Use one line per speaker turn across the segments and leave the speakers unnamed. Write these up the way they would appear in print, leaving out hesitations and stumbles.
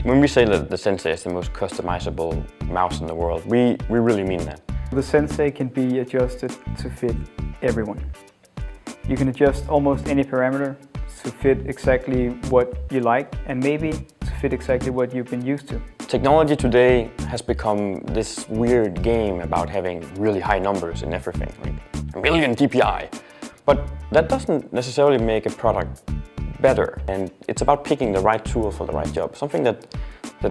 When we say that the Sensei is the most customizable mouse in the world, we really mean that.
The Sensei can be adjusted to fit everyone. You can adjust almost any parameter to fit exactly what you like and maybe to fit exactly what you've been used to.
Technology today has become this weird game about having really high numbers in everything, like a million DPI. But that doesn't necessarily make a product better, and it's about picking the right tool for the right job, something that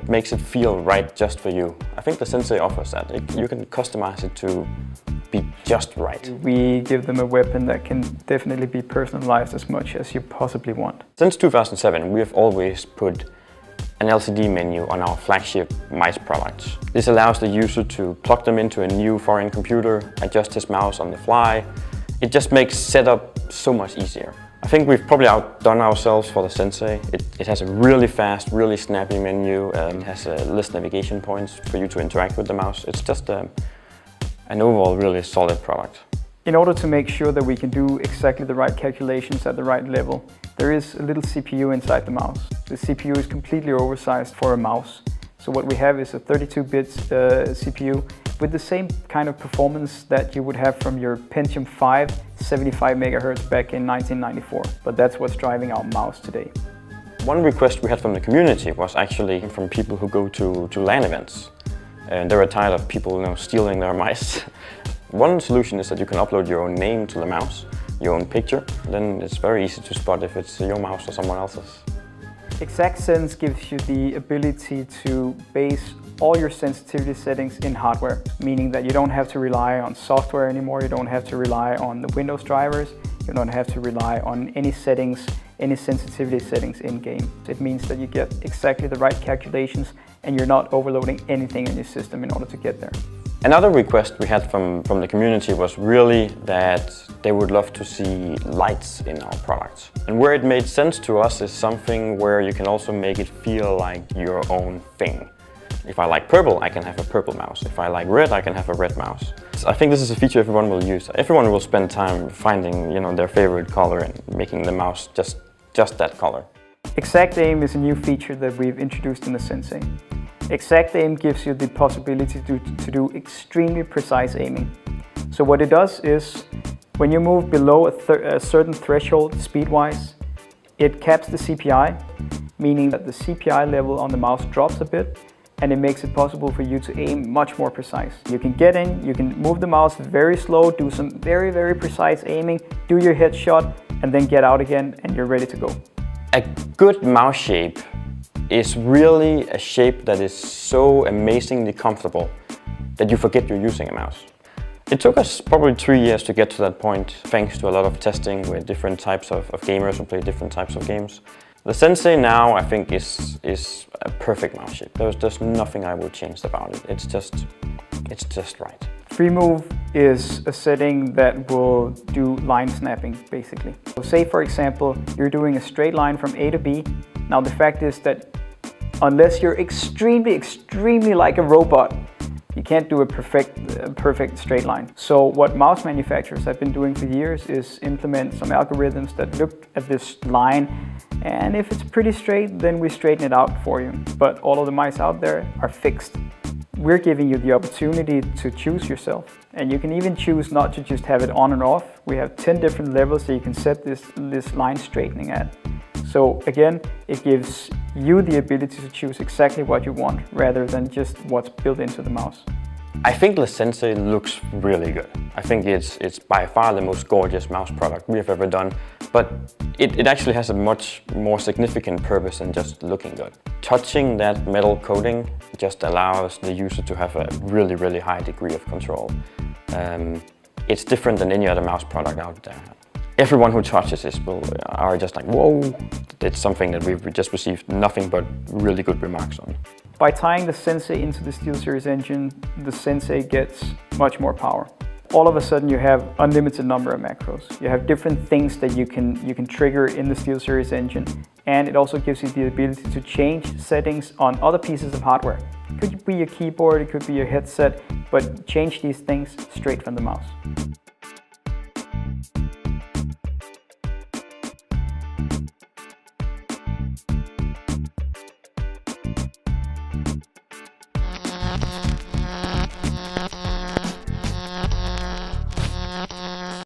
makes it feel right just for you. I think the Sensei offers that. You can customize it to be just right.
We give them a weapon that can definitely be personalized as much as you possibly want.
Since 2007, we have always put an LCD menu on our flagship mice products. This allows the user to plug them into a new foreign computer, adjust his mouse on the fly. It just makes setup so much easier. I think we've probably outdone ourselves for the Sensei. It has a really fast, really snappy menu. It has list navigation points for you to interact with the mouse. It's just an overall really solid product.
In order to make sure that we can do exactly the right calculations at the right level, there is a little CPU inside the mouse. The CPU is completely oversized for a mouse. So what we have is a 32-bit CPU with the same kind of performance that you would have from your Pentium 5 75 MHz back in 1994. But that's what's driving our mouse today.
One request we had from the community was actually from people who go to LAN events. And they were tired of people stealing their mice. One solution is that you can upload your own name to the mouse, your own picture. Then it's very easy to spot if it's your mouse or someone else's.
ExactSense gives you the ability to base all your sensitivity settings in hardware, meaning that you don't have to rely on software anymore, you don't have to rely on the Windows drivers, you don't have to rely on any settings, any sensitivity settings in-game. It means that you get exactly the right calculations and you're not overloading anything in your system in order to get there.
Another request we had from the community was really that they would love to see lights in our products. And where it made sense to us is something where you can also make it feel like your own thing. If I like purple, I can have a purple mouse. If I like red, I can have a red mouse. I think this is a feature everyone will use. Everyone will spend time finding their favorite color and making the mouse just that color.
Exact Aim is a new feature that we've introduced in the Sensei. Exact Aim gives you the possibility to do extremely precise aiming. So what it does is, when you move below a certain threshold speed-wise, it caps the CPI, meaning that the CPI level on the mouse drops a bit, and it makes it possible for you to aim much more precise. You can get in, you can move the mouse very slow, do some very, very precise aiming, do your headshot, and then get out again, and you're ready to go.
A good mouse shape is really a shape that is so amazingly comfortable that you forget you're using a mouse. It took us probably 3 years to get to that point, thanks to a lot of testing with different types of gamers who play different types of games. The Sensei now, I think, is a perfect mouse shape. There's nothing I would change about it. It's just right.
Free move is a setting that will do line snapping, basically. So say, for example, you're doing a straight line from A to B. Now the fact is that unless you're extremely like a robot, you can't do a perfect straight line. So what mouse manufacturers have been doing for years is implement some algorithms that look at this line, and if it's pretty straight, then we straighten it out for you. But all of the mice out there are fixed. We're giving you the opportunity to choose yourself, and you can even choose not to just have it on and off. We have 10 different levels that you can set this line straightening at. So again, it gives you the ability to choose exactly what you want rather than just what's built into the mouse.
I think the Sensei looks really good. I think it's by far the most gorgeous mouse product we have ever done, but it actually has a much more significant purpose than just looking good. Touching that metal coating just allows the user to have a really, really high degree of control. It's different than any other mouse product out there. Everyone who touches this are just like, whoa! It's something that we've just received nothing but really good remarks on.
By tying the Sensei into the SteelSeries engine, the Sensei gets much more power. All of a sudden you have unlimited number of macros. You have different things that you can trigger in the SteelSeries engine, and it also gives you the ability to change settings on other pieces of hardware. It could be your keyboard, it could be your headset, but change these things straight from the mouse.